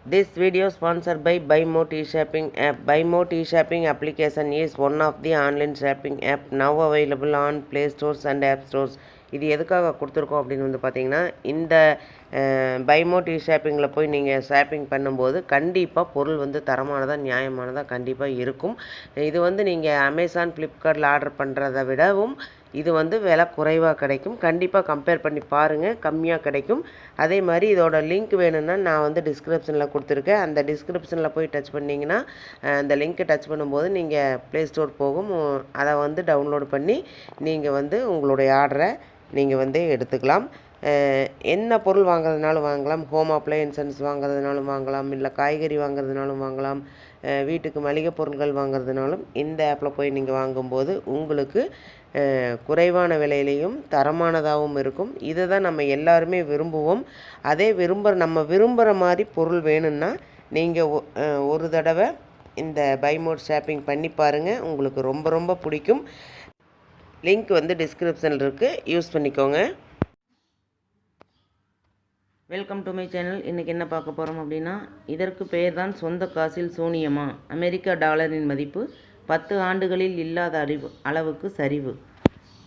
This video sponsored by BuyMo T-Shopping app. BuyMo T-Shopping application is one of the online shopping app now available on Play Stores and App Stores. இது எதுக்காக கொடுத்துருக்கோம் அப்படின்னு வந்து பார்த்தீங்கன்னா, இந்த BuyMo T-Shoppingல போய் நீங்கள் ஷாப்பிங் பண்ணும்போது கண்டிப்பாக பொருள் வந்து தரமானதாக நியாயமானதாக கண்டிப்பாக இருக்கும். இது வந்து நீங்கள் அமேசான் ஃப்ளிப்கார்ட்டில் ஆர்டர் பண்ணுறதை விடவும் இது வந்து விலை குறைவாக கிடைக்கும். கண்டிப்பாக கம்பேர் பண்ணி பாருங்கள், கம்மியாக கிடைக்கும். அதே மாதிரி இதோட லிங்க் வேணும்னா நான் வந்து டிஸ்கிரிப்ஷனில் கொடுத்துருக்கேன். அந்த டிஸ்கிரிப்ஷனில் போய் டச் பண்ணிங்கன்னா அந்த லிங்க்கை டச் பண்ணும்போது நீங்கள் ப்ளே ஸ்டோர் போகும். அதை வந்து டவுன்லோட் பண்ணி நீங்கள் வந்து உங்களுடைய ஆர்டரை நீங்கள் வந்து எடுத்துக்கலாம். என்ன பொருள் வாங்குறதுனாலும் வாங்கலாம். ஹோம் அப்ளையன்சஸ் வாங்குறதுனாலும் வாங்கலாம், இல்லை காய்கறி வாங்குறதுனாலும் வாங்கலாம், வீட்டுக்கு மளிகை பொருட்கள் வாங்குறதுனாலும் இந்த ஆப்பில் போய் நீங்கள் வாங்கும்போது உங்களுக்கு குறைவான விலையிலையும் தரமானதாகவும் இருக்கும். இதை தான் நம்ம எல்லாருமே விரும்புவோம். அதே நம்ம விரும்புகிற மாதிரி பொருள் வேணும்னா நீங்கள் ஒரு தடவை இந்த BuyMo ஷாப்பிங் பண்ணி பாருங்கள், உங்களுக்கு ரொம்ப ரொம்ப பிடிக்கும். லிங்க் வந்து டிஸ்கிரிப்ஷனில் இருக்குது, யூஸ் பண்ணிக்கோங்க. Welcome to my channel. இன்றைக்கி என்ன பார்க்க போகிறோம் அப்படின்னா, இதற்கு பெயர் தான் சொந்த காசில் சூனியமா, அமெரிக்க டாலரின் மதிப்பு 10 ஆண்டுகளில் இல்லாத அளவுக்கு சரிவு.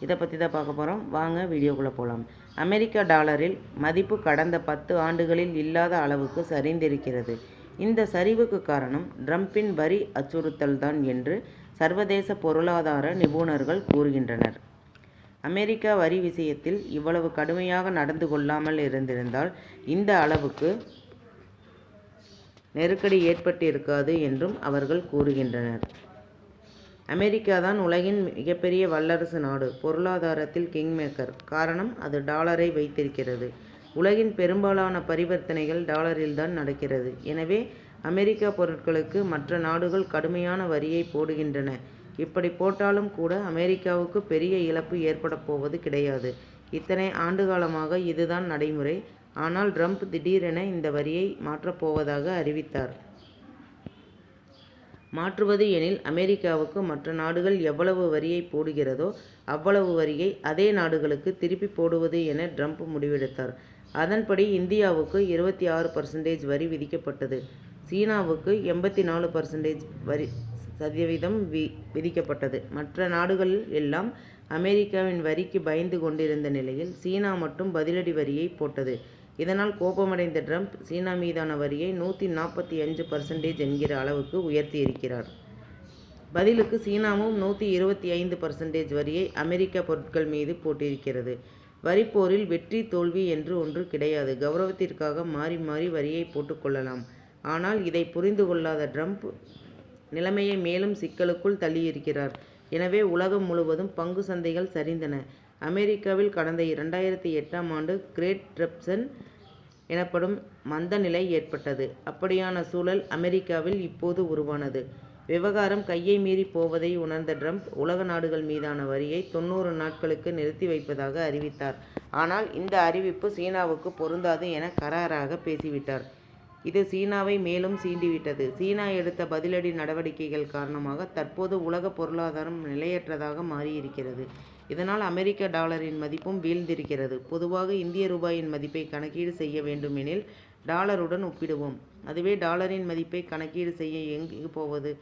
இதை பற்றி தான் பார்க்க போகிறோம். வாங்க வீடியோக்குள்ளே போகலாம். அமெரிக்க டாலரில் மதிப்பு கடந்த 10 ஆண்டுகளில் இல்லாத அளவுக்கு சரிந்திருக்கிறது. இந்த சரிவுக்கு காரணம் ட்ரம்பின் வரி அச்சுறுத்தல் தான் என்று சர்வதேச பொருளாதார நிபுணர்கள் கூறுகின்றனர். அமெரிக்கா வரி விஷயத்தில் இவ்வளவு கடுமையாக நடந்து கொள்ளாமல் இருந்திருந்தால் இந்த அளவுக்கு நெருக்கடி ஏற்பட்டிருக்காது என்றும் அவர்கள் கூறுகின்றனர். அமெரிக்கா தான் உலகின் மிகப்பெரிய வல்லரசு நாடு, பொருளாதாரத்தில் கிங்மேக்கர். காரணம், அது டாலரை வைத்திருக்கிறது. உலகின் பெரும்பாலான பரிவர்த்தனைகள் டாலரில் தான் நடக்கிறது. எனவே அமெரிக்கா பொருட்களுக்கு மற்ற நாடுகள் கடுமையான வரியை போடுகின்றன. இப்படி போட்டாலும் கூட அமெரிக்காவுக்கு பெரிய இழப்பு ஏற்பட போவது கிடையாது. இத்தனை ஆண்டுகாலமாக இதுதான் நடைமுறை. ஆனால் ட்ரம்ப் திடீரென இந்த வரியை மாற்றப்போவதாக அறிவித்தார். மாற்றுவது எனில் அமெரிக்காவுக்கு மற்ற நாடுகள் எவ்வளவு வரியை போடுகிறதோ அவ்வளவு வரியை அதே நாடுகளுக்கு திருப்பி போடுவது என ட்ரம்ப் முடிவெடுத்தார். அதன்படி இந்தியாவுக்கு 26% வரி விதிக்கப்பட்டது. சீனாவுக்கு 84% வரி சதவீதம் விதிக்கப்பட்டது. மற்ற நாடுகள் எல்லாம் அமெரிக்காவின் வரிக்கு பயந்து கொண்டிருந்த நிலையில் சீனா மட்டும் பதிலடி வரியை போட்டது. இதனால் கோபமடைந்த ட்ரம்ப் சீனா மீதான வரியை 145% என்கிற அளவுக்கு உயர்த்தியிருக்கிறார். பதிலுக்கு சீனாவும் 125% வரியை அமெரிக்க பொருட்கள் மீது போட்டிருக்கிறது. வரிப்போரில் வெற்றி தோல்வி என்று ஒன்று கிடையாது. கௌரவத்திற்காக மாறி மாறி வரியை போட்டுக்கொள்ளலாம். ஆனால் இதை புரிந்து கொள்ளாத ட்ரம்ப் நிலைமையை மேலும் சிக்கலுக்குள் தள்ளியிருக்கிறார். எனவே உலகம் முழுவதும் பங்கு சந்தைகள் சரிந்தன. அமெரிக்காவில் கடந்த 2008ஆம் ஆண்டு கிரேட் டிப்ரெஷன் எனப்படும் மந்த நிலை ஏற்பட்டது. அப்படியான சூழல் அமெரிக்காவில் இப்போது உருவானது. விவகாரம் கையை மீறி போவதை உணர்ந்த ட்ரம்ப் உலக நாடுகள் மீதான வரியை 90 நாட்களுக்கு நிறுத்தி வைப்பதாக அறிவித்தார். ஆனால் இந்த அறிவிப்பு சீனாவுக்கு பொருந்தாது என கராராக பேசிவிட்டார். இது சீனாவை மேலும் சீண்டிவிட்டது. சீனா எடுத்த பதிலடி நடவடிக்கைகள் காரணமாக தற்போது உலக பொருளாதாரம் நிலையற்றதாக மாறியிருக்கிறது. இதனால் அமெரிக்க டாலரின் மதிப்பும் வீழ்ந்திருக்கிறது. பொதுவாக இந்திய ரூபாயின் மதிப்பை கணக்கீடு செய்ய வேண்டுமெனில் டாலருடன் ஒப்பிடுவோம். அதுவே டாலரின் மதிப்பை கணக்கீடு செய்ய எங்கு போவது?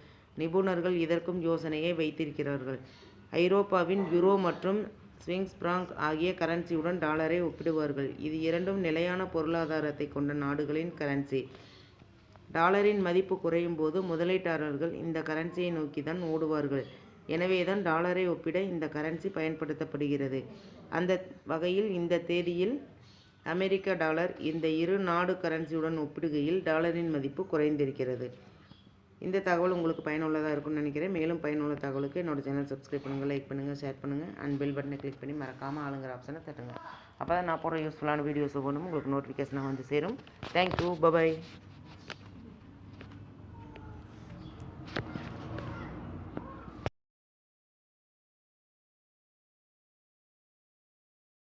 நிபுணர்கள் இதற்கும் யோசனையை வைத்திருக்கிறார்கள். ஐரோப்பாவின் யூரோ மற்றும் ஸ்விஸ் பிராங்க் ஆகிய கரன்சியுடன் டாலரை ஒப்பிடுவார்கள். இது இரண்டும் நிலையான பொருளாதாரத்தை கொண்ட நாடுகளின் கரன்சி. டாலரின் மதிப்பு குறையும் போது முதலீட்டாளர்கள் இந்த கரன்சியை நோக்கி தான் ஓடுவார்கள். எனவேதான் டாலரை ஒப்பிட இந்த கரன்சி பயன்படுத்தப்படுகிறது. அந்த வகையில் இந்த தேதியில் அமெரிக்க டாலர் இந்த இரு நாடு கரன்சியுடன் ஒப்பிடுகையில் டாலரின் மதிப்பு குறைந்திருக்கிறது. இந்த தகவல் உங்களுக்கு பயனுள்ளதாக இருக்கும்னு நினைக்கிறேன். மேலும் பயனுள்ள தகவலுக்கு என்னோட சேனல் சப்ஸ்கிரைப் பண்ணுங்கள், லைக் பண்ணுங்கள், ஷேர் பண்ணுங்கள் அண்ட் பெல் பட்டனை கிளிக் பண்ணி மறக்காமல் ஆளுங்கிற ஆப்ஷனை தட்டுங்க. அப்போ தான் நான் போடுற யூஸ்ஃபுல்லான வீடியோஸ் ஒவ்வொன்றும் உங்களுக்கு நோட்டிஃபிகேஷனாக வந்து சேரும். Thank you, bye bye.